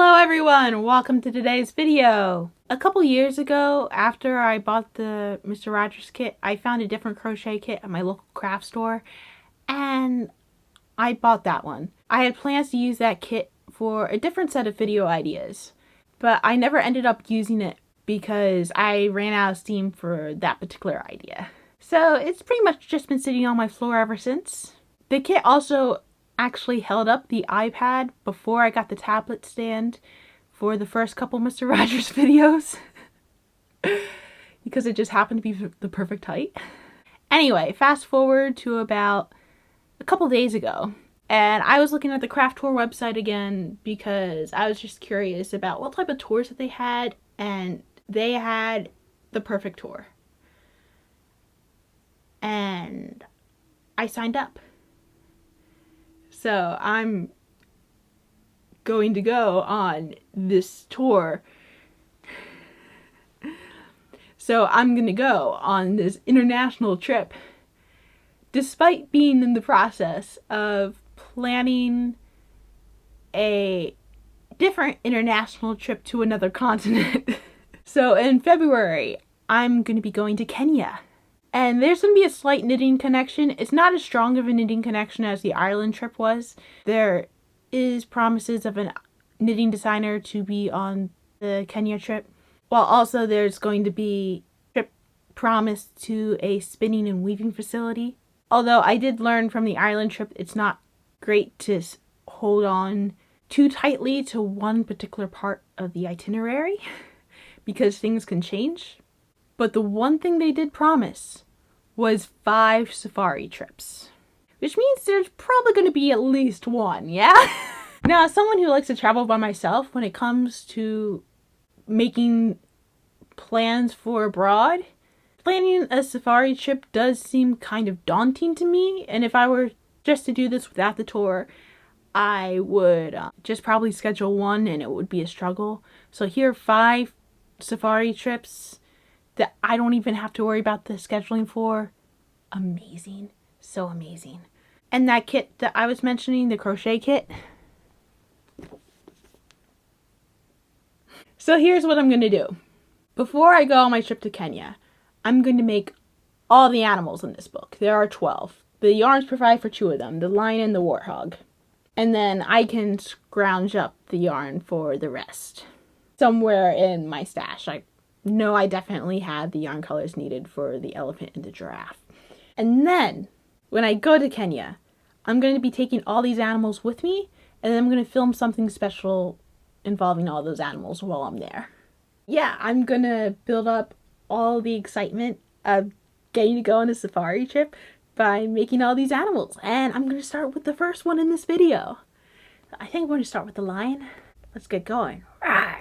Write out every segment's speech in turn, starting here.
Hello everyone! Welcome to today's video! A couple years ago, after I bought the Mr. Rogers kit, I found a different crochet kit at my local craft store, and I bought that one. I had plans to use that kit for a different set of video ideas, but I never ended up using it because I ran out of steam for that particular idea. So it's pretty much just been sitting on my floor ever since. The kit also actually held up the iPad before I got the tablet stand for the first couple Mr. Rogers videos because it just happened to be the perfect height. Anyway, fast forward to about a couple days ago, and I was looking at the craft tour website again because I was just curious about what type of tours that they had, and they had the perfect tour. And I signed up. So I'm going to go on this tour. So I'm going to go on this international trip, despite being in the process of planning a different international trip to another continent. So in February, I'm going to be going to Kenya. And there's going to be a slight knitting connection. It's not as strong of a knitting connection as the Ireland trip was. There is promises of a knitting designer to be on the Kenya trip, while also there's going to be a trip promised to a spinning and weaving facility. Although I did learn from the Ireland trip, it's not great to hold on too tightly to one particular part of the itinerary because things can change. But the one thing they did promise was 5 safari trips. Which means there's probably going to be at least one, yeah? Now, as someone who likes to travel by myself, when it comes to making plans for abroad, planning a safari trip does seem kind of daunting to me. And if I were just to do this without the tour, I would just probably schedule one and it would be a struggle. So here are 5 safari trips that I don't even have to worry about the scheduling for. Amazing. So amazing. And that kit that I was mentioning, the crochet kit. So here's what I'm going to do. Before I go on my trip to Kenya, I'm going to make all the animals in this book. There are 12. The yarns provide for 2 of them, the lion and the warthog. And then I can scrounge up the yarn for the rest somewhere in my stash. I definitely have the yarn colors needed for the elephant and the giraffe. And then, when I go to Kenya, I'm going to be taking all these animals with me, and then I'm going to film something special involving all those animals while I'm there. Yeah, I'm going to build up all the excitement of getting to go on a safari trip by making all these animals. And I'm going to start with the first one in this video. I think I'm going to start with the lion. Let's get going. Rawr!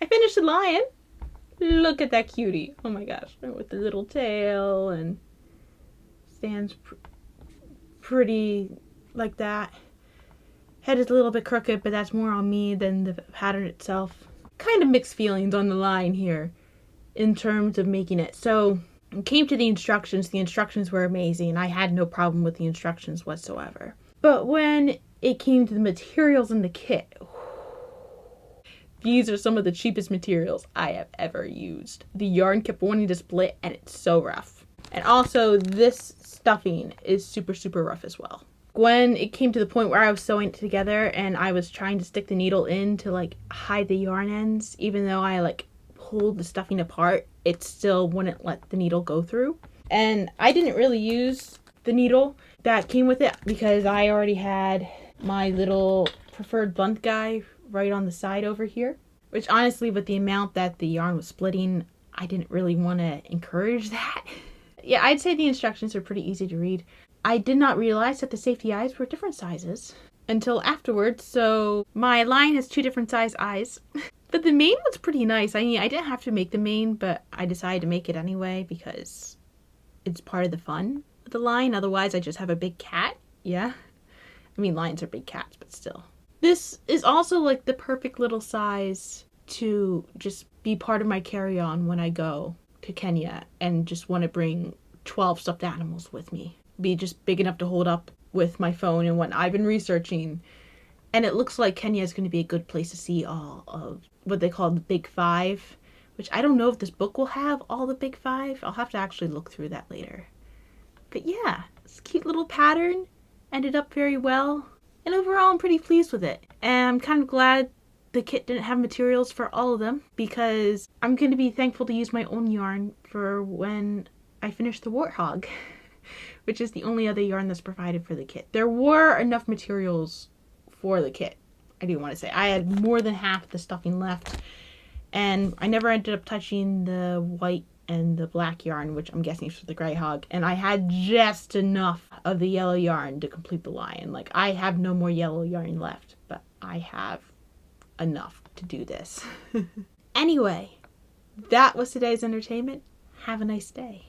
I finished the lion. Look at that cutie. Oh my gosh. With the little tail and stands pretty like that. Head is a little bit crooked, but that's more on me than the pattern itself. Kind of mixed feelings on the line here in terms of making it. So it came to the instructions were amazing. I had no problem with the instructions whatsoever. But when it came to the materials in the kit, these are some of the cheapest materials I have ever used. The yarn kept wanting to split and it's so rough. And also this stuffing is super, super rough as well. When it came to the point where I was sewing it together and I was trying to stick the needle in to like hide the yarn ends, even though I like pulled the stuffing apart, it still wouldn't let the needle go through. And I didn't really use the needle that came with it because I already had my little preferred blunt guy right on the side over here, which honestly with the amount that the yarn was splitting, I didn't really want to encourage that. Yeah, I'd say the instructions are pretty easy to read. I did not realize that the safety eyes were different sizes until afterwards, so my line has 2 different size eyes. But the mane was pretty nice. I mean, I didn't have to make the mane, but I decided to make it anyway because it's part of the fun of the line. Otherwise, I just have a big cat. Yeah. I mean, lions are big cats, but still. This is also like the perfect little size to just be part of my carry-on when I go to Kenya and just want to bring 12 stuffed animals with me. Be just big enough to hold up with my phone and what I've been researching. And it looks like Kenya is going to be a good place to see all of what they call the big 5, which I don't know if this book will have all the big 5. I'll have to actually look through that later. But yeah, it's a cute little pattern. Ended up very well. And overall, I'm pretty pleased with it. And I'm kind of glad the kit didn't have materials for all of them because I'm going to be thankful to use my own yarn for when I finish the warthog, which is the only other yarn that's provided for the kit. There were enough materials for the kit. I do want to say I had more than half the stuffing left, and I never ended up touching the white and the black yarn, which I'm guessing is for the gray hog, and I had just enough of the yellow yarn to complete the lion. Like, I have no more yellow yarn left, but I have enough to do this. Anyway, that was today's entertainment. Have a nice day.